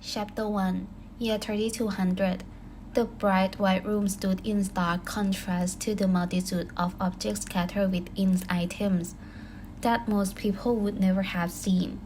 Chapter 1, Year 3200. The bright white room stood in stark contrast to the multitude of objects scattered within items that most people would never have seen.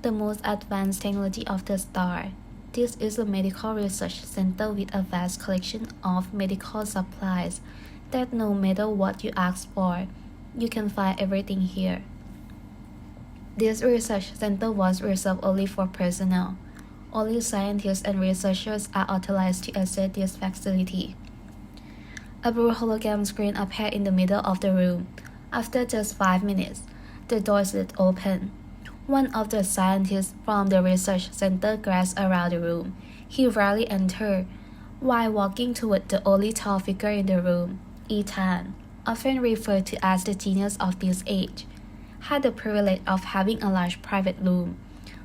The most advanced technology of the star. This is a medical research center with a vast collection of medical supplies that no matter what you ask for, you can find everything here. This research center was reserved only for personnel. Only scientists and researchers are authorized to access this facility. A blue hologram screen appeared in the middle of the room. After just 5 minutes, the door slid open. One of the scientists from the research center glanced around the room. He rarely entered. While walking toward the only tall figure in the room, Ethan, often referred to as the genius of this age, had the privilege of having a large private room.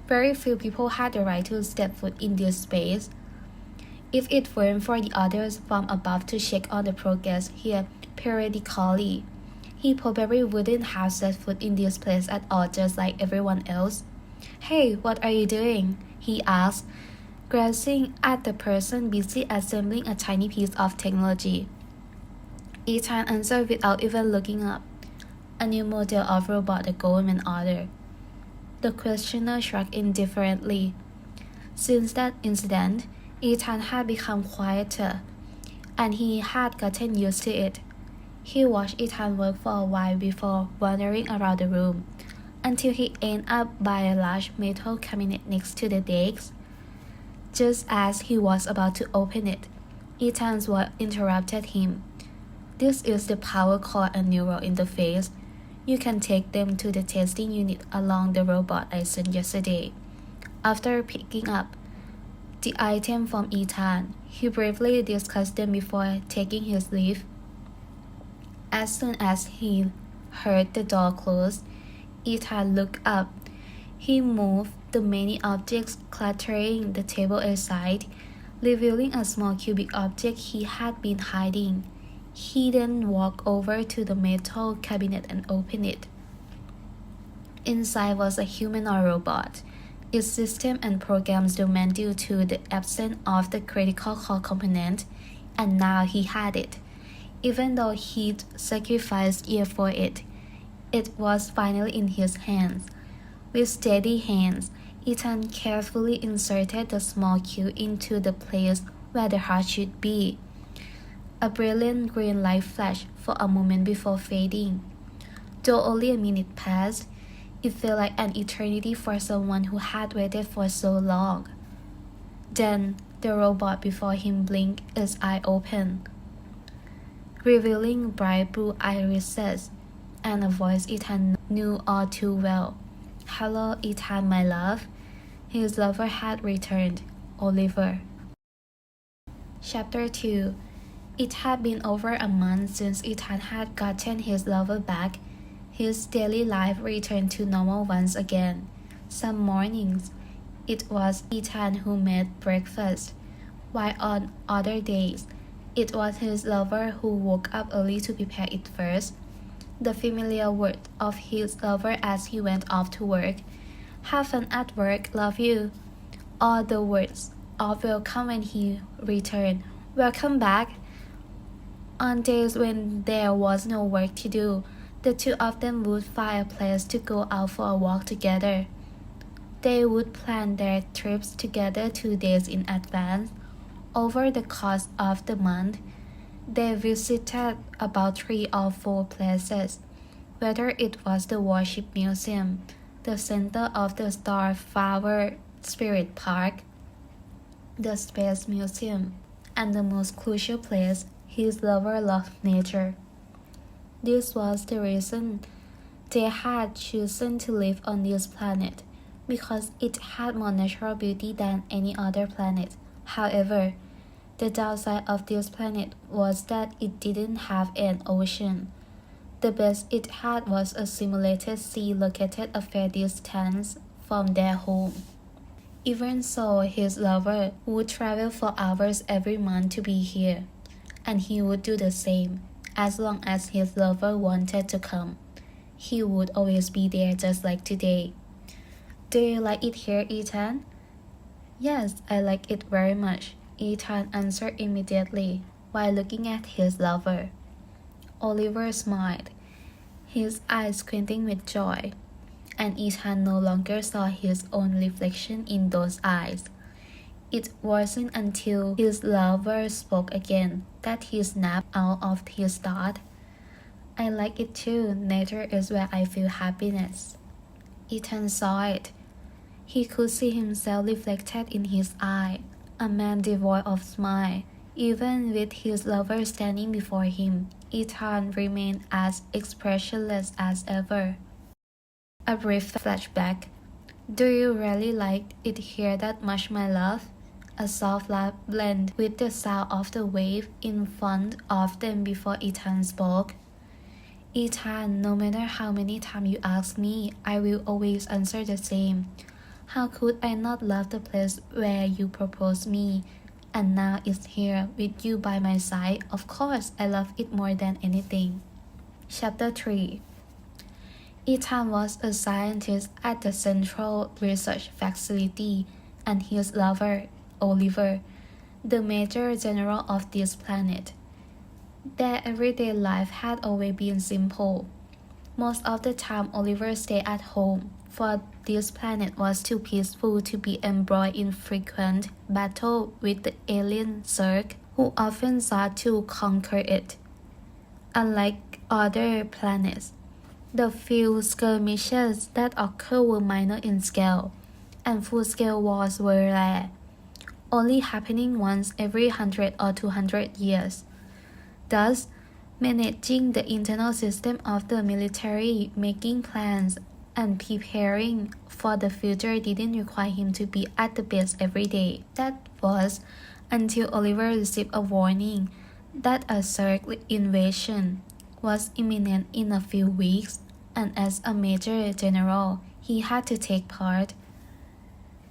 Very few people had the right to step foot in this space. If it weren't for the others from above to check on the progress here periodically, he probably wouldn't have set foot in this place at all, just like everyone else. "Hey, what are you doing?" he asked, glancing at the person busy assembling a tiny piece of technology. Ethan answered without even looking up. "A new model of robot the government ordered." The questioner shrugged indifferently. Since that incident, Ethan had become quieter, and he had gotten used to it. He watched Ethan work for a while before wandering around the room, until he ended up by a large metal cabinet next to the desk. Just as he was about to open it, Ethan's voice interrupted him. "This is the power core and neural interface. You can take them to the testing unit along the robot I sent yesterday." After picking up the item from Ethan, he briefly discussed them before taking his leave. As soon as he heard the door close, Ethan looked up. He moved the many objects cluttering the table aside, revealing a small cubic object he had been hiding. He then walked over to the metal cabinet and opened it. Inside was a humanoid robot. Its system and programs dormant due to the absence of the critical core component, and now he had it. Even though he'd sacrificed years for it, it was finally in his hands. With steady hands, Ethan carefully inserted the small cube into the place where the heart should be. A brilliant green light flashed for a moment before fading. Though only a minute passed, it felt like an eternity for someone who had waited for so long. Then, the robot before him blinked its eye open, revealing bright blue irises and a voice Ethan knew all too well. "Hello, Ethan, my love." His lover had returned, Oliver. Chapter 2. It had been over a month since Ethan had gotten his lover back. His daily life returned to normal once again. Some mornings, it was Ethan who made breakfast, while on other days, it was his lover who woke up early to prepare it first. The familiar word of his lover as he went off to work, "Have fun at work, love you," or the words of welcome when he returned, "Welcome back." On days when there was no work to do, the two of them would find a place to go out for a walk together. They would plan their trips together 2 days in advance. Over the course of the month, they visited about 3 or 4 places, whether it was the Warship Museum, the center of the Starflower Spirit Park, the Space Museum, and the most crucial place, his lover loved nature. This was the reason they had chosen to live on this planet, because it had more natural beauty than any other planet. However, the downside of this planet was that it didn't have an ocean. The best it had was a simulated sea located a fair distance from their home. Even so, his lover would travel for hours every month to be here, and he would do the same. As long as his lover wanted to come, he would always be there, just like today. "Do you like it here, Ethan?" Yes, I like it very much, Ethan answered immediately while looking at his lover. Oliver smiled, his eyes squinting with joy, and Ethan no longer saw his own reflection in those eyes. It wasn't until his lover spoke again that he snapped out of his thought. I like it too. Nature is where I feel happiness. Ethan saw it. He could see himself reflected in his eye, a man devoid of smile. Even with his lover standing before him, Ethan remained as expressionless as ever. A brief flashback. Do you really like it here that much, my love? A soft laugh blended with the sound of the wave in front of them before Ethan spoke. Ethan, no matter how many times you ask me, I will always answer the same. How could I not love the place where you proposed me? And now it's here with you by my side. Of course, I love it more than anything. Chapter 3. Ethan was a scientist at the Central Research Facility, and his lover, Oliver, the Major General of this planet. Their everyday life had always been simple. Most of the time, Oliver stayed at home, for this planet was too peaceful to be embroiled in frequent battle with the alien Zerg, who often sought to conquer it. Unlike other planets, the few skirmishes that occurred were minor in scale, and full-scale wars were rare, only happening once every 100 or 200 years. Thus, managing the internal system of the military, making plans, and preparing for the future didn't require him to be at the base every day. That was until Oliver received a warning that a Zerg invasion was imminent in a few weeks, and as a major general, he had to take part.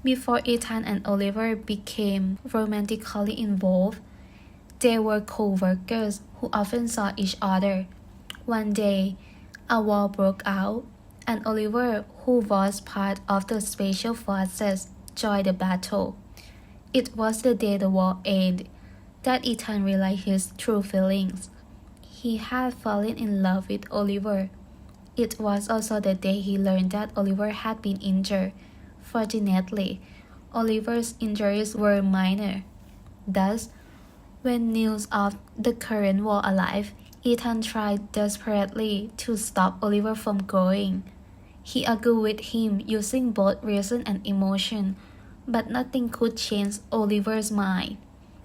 Before Ethan and Oliver became romantically involved, they were co-workers who often saw each other. One day, a war broke out, and Oliver, who was part of the special forces, joined the battle. It was the day the war ended that Ethan realized his true feelings. He had fallen in love with Oliver. It was also the day he learned that Oliver had been injured. Fortunately, Oliver's injuries were minor. Thus, when news of the current war arrived, Ethan tried desperately to stop Oliver from going. He argued with him using both reason and emotion, but nothing could change Oliver's mind.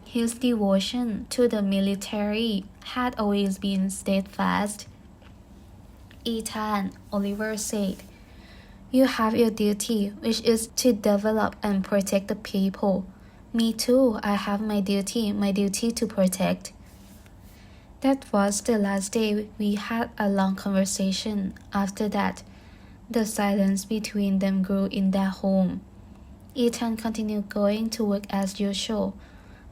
His devotion to the military had always been steadfast. Ethan, Oliver said, you have your duty, which is to develop and protect the people. Me too, I have my duty to protect. That was the last day we had a long conversation. After that, the silence between them grew in their home. Ethan continued going to work as usual,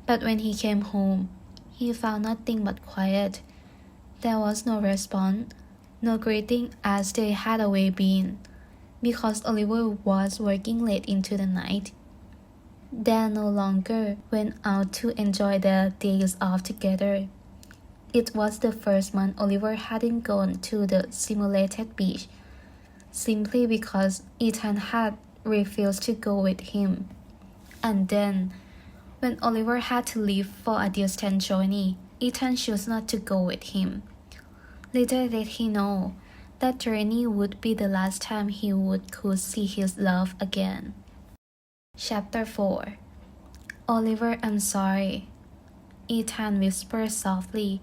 but when he came home, he found nothing but quiet. There was no response, no greeting as they had always been, because Oliver was working late into the night. They no longer went out to enjoy their days off together. It was the first month Oliver hadn't gone to the simulated beach, simply because Ethan had refused to go with him. And then, when Oliver had to leave for a distant journey, Ethan chose not to go with him. Little did he know that journey would be the last time he could see his love again. Chapter 4. Oliver, I'm sorry. Ethan whispered softly,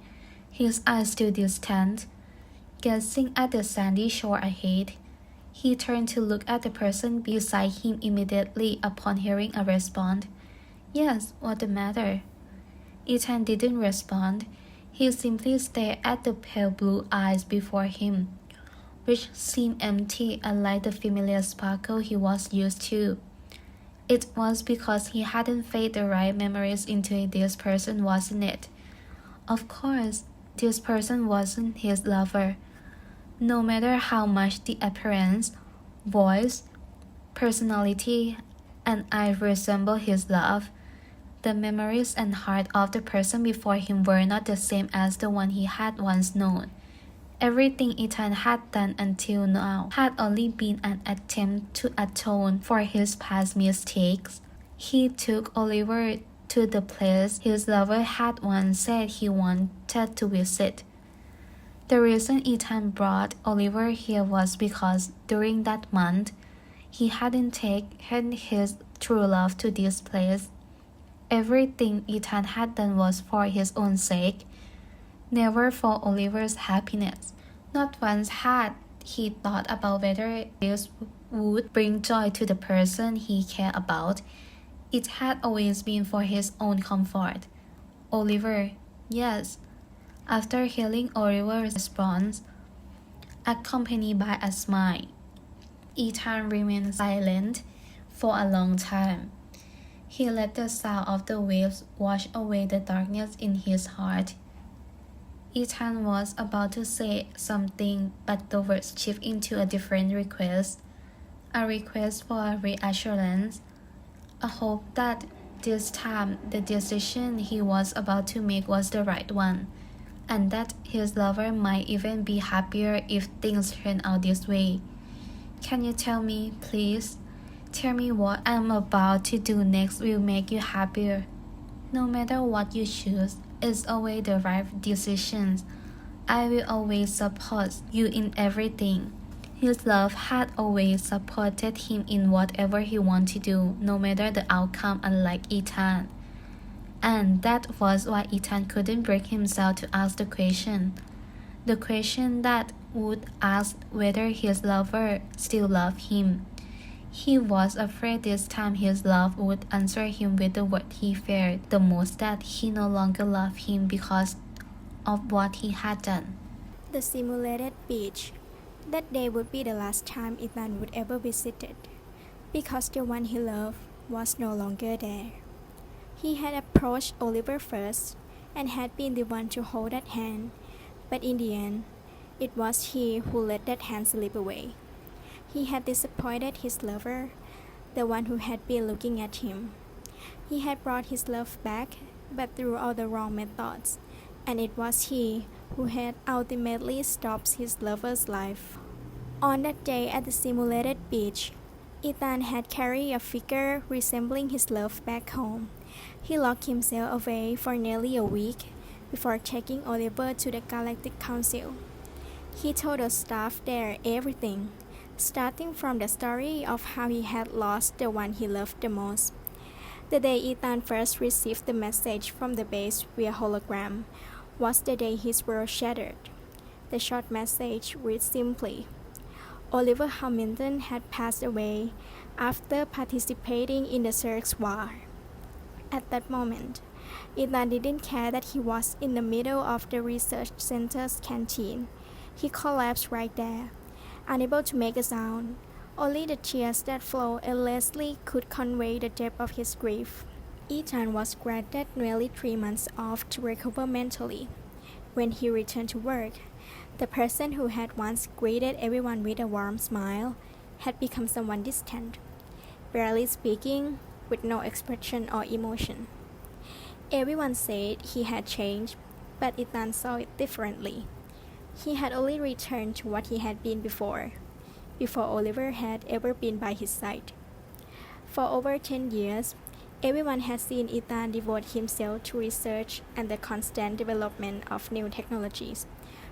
his eyes still distant, gazing at the sandy shore ahead. He turned to look at the person beside him immediately upon hearing a response. Yes, what's the matter? Ethan didn't respond. He simply stared at the pale blue eyes before him, which seemed empty, unlike the familiar sparkle he was used to. It was because he hadn't fed the right memories into this person, wasn't it? Of course, this person wasn't his lover. No matter how much the appearance, voice, personality, and I resemble his love. The memories and heart of the person before him were not the same as the one he had once known. Everything Ethan had done until now had only been an attempt to atone for his past mistakes. He took Oliver to the place his lover had once said he wanted to visit. The reason Ethan brought Oliver here was because during that month, he hadn't taken his true love to this place. Everything Ethan had done was for his own sake, never for Oliver's happiness. Not once had he thought about whether this would bring joy to the person he cared about. It had always been for his own comfort. Oliver, yes. After hearing Oliver's response, accompanied by a smile, Ethan remained silent for a long time. He let the sound of the waves wash away the darkness in his heart. Ethan was about to say something, but the words shifted into a different request. A request for a reassurance, a hope that this time the decision he was about to make was the right one, and that his lover might even be happier if things turn out this way. Can you tell me, please? Tell me what I'm about to do next will make you happier. No matter what you choose, it's always the right decision. I will always support you in everything. His love had always supported him in whatever he wanted to do, no matter the outcome, unlike Ethan. And that was why Ethan couldn't bring himself to ask the question. The question that would ask whether his lover still loved him. He was afraid this time his love would answer him with the word he feared the most, that he no longer loved him because of what he had done. The simulated beach. That day would be the last time Ethan would ever visit it, because the one he loved was no longer there. He had approached Oliver first and had been the one to hold that hand, but in the end, it was he who let that hand slip away. He had disappointed his lover, the one who had been looking at him. He had brought his love back, but through all the wrong methods, and it was he who had ultimately stopped his lover's life. On that day at the simulated beach, Ethan had carried a figure resembling his love back home. He locked himself away for nearly a week before taking Oliver to the Galactic Council. He told the staff there everything, starting from the story of how he had lost the one he loved the most. The day Ethan first received the message from the base via hologram was the day his world shattered. The short message read simply, Oliver Hamilton had passed away after participating in the Search War. At that moment, Ethan didn't care that he was in the middle of the research center's canteen. He collapsed right there, unable to make a sound. Only the tears that flowed endlessly could convey the depth of his grief. Ethan was granted nearly 3 months off to recover mentally. When he returned to work, the person who had once greeted everyone with a warm smile had become someone distant, barely speaking, with no expression or emotion. Everyone said he had changed, but Ethan saw it differently. He had only returned to what he had been before Oliver had ever been by his side. For over 10 years, everyone had seen Ethan devote himself to research and the constant development of new technologies,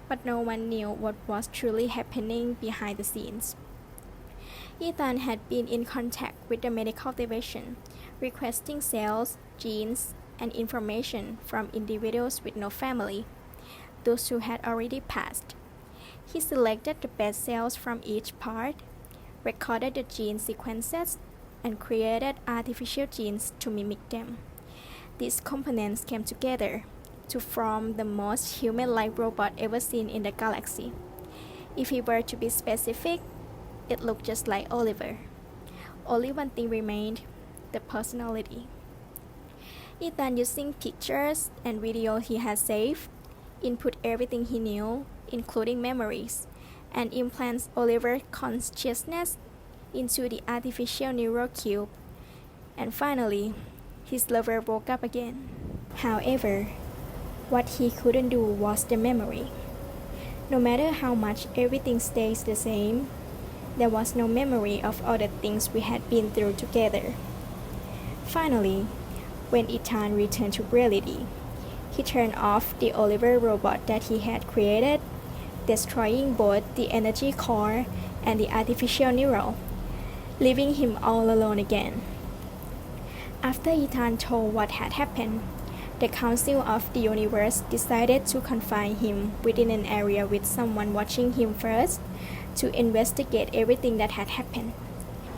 but no one knew what was truly happening behind the scenes. Ethan had been in contact with the medical division, requesting cells, genes, and information from individuals with no family, those who had already passed. He selected the best cells from each part, recorded the gene sequences, and created artificial genes to mimic them. These components came together to form the most human-like robot ever seen in the galaxy. If he were to be specific, it looked just like Oliver. Only one thing remained, the personality. Ethan, using pictures and videos he had saved, input everything he knew, including memories, and implants Oliver's consciousness into the artificial neural cube. and finally, his lover woke up again. However, what he couldn't do was the memory. No matter how much everything stays the same, there was no memory of all the things we had been through together. Finally, when Ethan returned to reality, he turned off the Oliver robot that he had created, destroying both the energy core and the artificial neural, leaving him all alone again. After Ethan told what had happened, the Council of the Universe decided to confine him within an area with someone watching him first to investigate everything that had happened.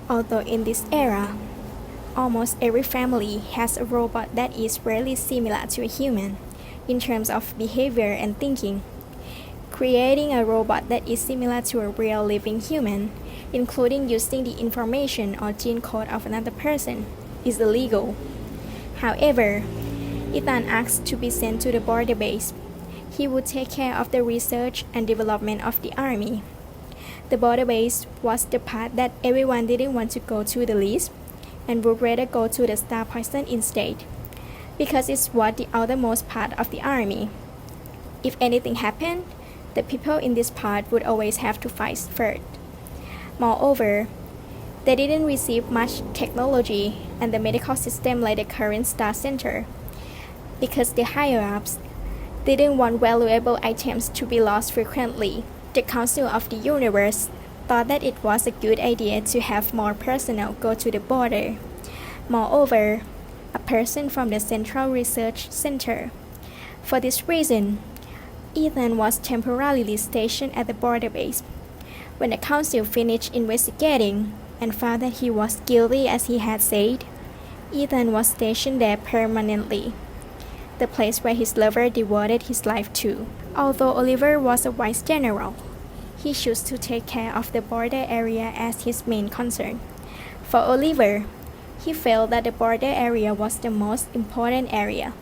Although in this era, almost every family has a robot that is really similar to a human in terms of behavior and thinking. Creating a robot that is similar to a real living human, including using the information or gene code of another person, is illegal. However, Ethan asked to be sent to the border base. He would take care of the research and development of the army. The border base was the part that everyone didn't want to go to the least and would rather go to the Star Poison instead, because it was the outermost part of the army. If anything happened, the people in this part would always have to fight first. Moreover, they didn't receive much technology and the medical system like the current Star Center, because the higher-ups didn't want valuable items to be lost frequently. The Council of the Universe thought that it was a good idea to have more personnel go to the border. Moreover, a person from the Central Research Center. For this reason, Ethan was temporarily stationed at the border base. When the council finished investigating and found that he was guilty as he had said, Ethan was stationed there permanently, the place where his lover devoted his life to. Although Oliver was a vice general, he chose to take care of the border area as his main concern. For Oliver, he felt that the border area was the most important area.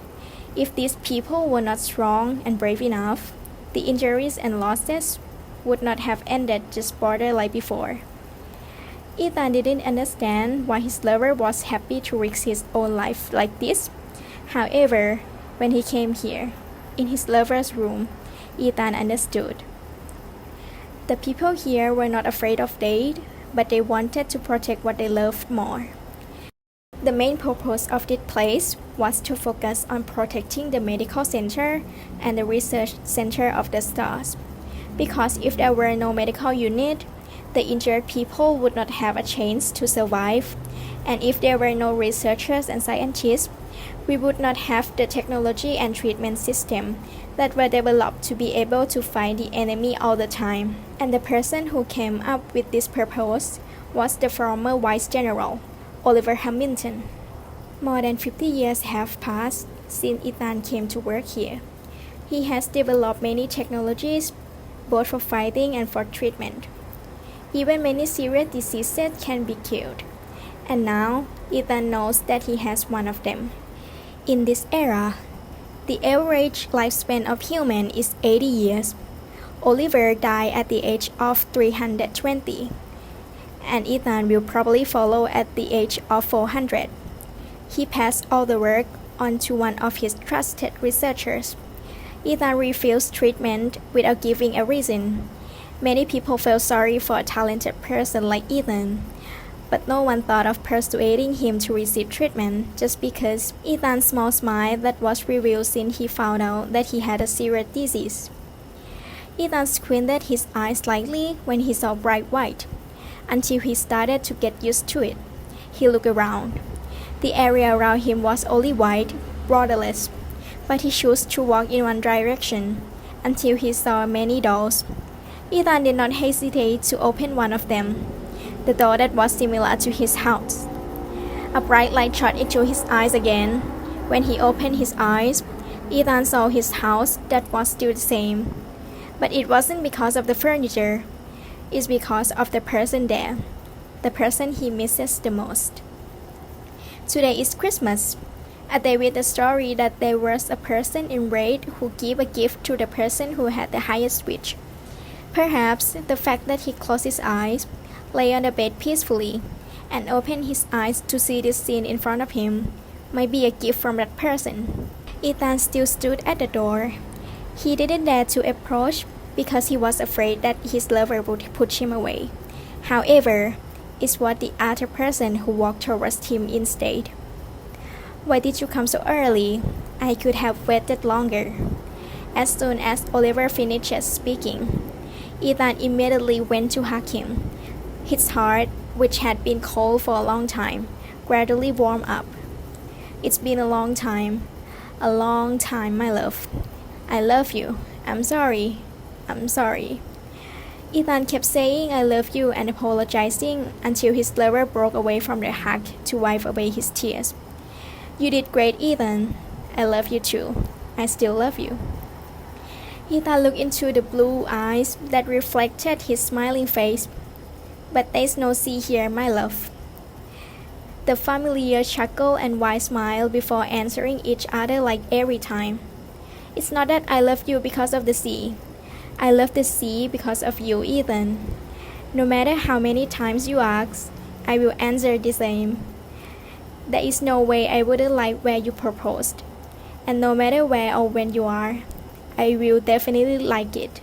If these people were not strong and brave enough, the injuries and losses would not have ended just border like before. Ethan didn't understand why his lover was happy to risk his own life like this. However, when he came here, in his lover's room, Ethan understood. The people here were not afraid of death, but they wanted to protect what they loved more. The main purpose of this place was to focus on protecting the medical center and the research center of the stars. Because if there were no medical unit, the injured people would not have a chance to survive. And if there were no researchers and scientists, we would not have the technology and treatment system that were developed to be able to fight the enemy all the time. And the person who came up with this purpose was the former Vice General, Oliver Hamilton. More than 50 years have passed since Ethan came to work here. He has developed many technologies, both for fighting and for treatment. Even many serious diseases can be cured. And now, Ethan knows that he has one of them. In this era, the average lifespan of humans is 80 years. Oliver died at the age of 320, and Ethan will probably follow at the age of 400. He passed all the work on to one of his trusted researchers. Ethan refused treatment without giving a reason. Many people felt sorry for a talented person like Ethan, but no one thought of persuading him to receive treatment just because Ethan's small smile that was revealed since he found out that he had a serious disease. Ethan squinted his eyes slightly when he saw bright white, until he started to get used to it. He looked around. The area around him was only white, borderless, but he chose to walk in one direction until he saw many doors. Ethan did not hesitate to open one of them, the door that was similar to his house. A bright light shot into his eyes again. When he opened his eyes, Ethan saw his house that was still the same. But it wasn't because of the furniture. It's because of the person there, the person he misses the most. Today is Christmas, a day with the story that there was a person in red who gave a gift to the person who had the highest wish. Perhaps the fact that he closed his eyes, lay on the bed peacefully, and opened his eyes to see this scene in front of him might be a gift from that person. Ethan still stood at the door. He didn't dare to approach because he was afraid that his lover would push him away. However, it was the other person who walked towards him instead. "Why did you come so early? I could have waited longer." As soon as Oliver finished speaking, Ethan immediately went to hug him. His heart, which had been cold for a long time, gradually warmed up. "It's been a long time, my love. I love you. I'm sorry. Ethan kept saying "I love you" and apologizing until his lover broke away from the hug to wipe away his tears. "You did great, Ethan. I love you too. I still love you." Ethan looked into the blue eyes that reflected his smiling face. "But there's no sea here, my love." The familiar chuckle and wide smile before answering each other like every time. "It's not that I love you because of the sea. I love the sea because of you, Ethan. No matter how many times you ask, I will answer the same. There is no way I wouldn't like where you proposed. And no matter where or when you are, I will definitely like it."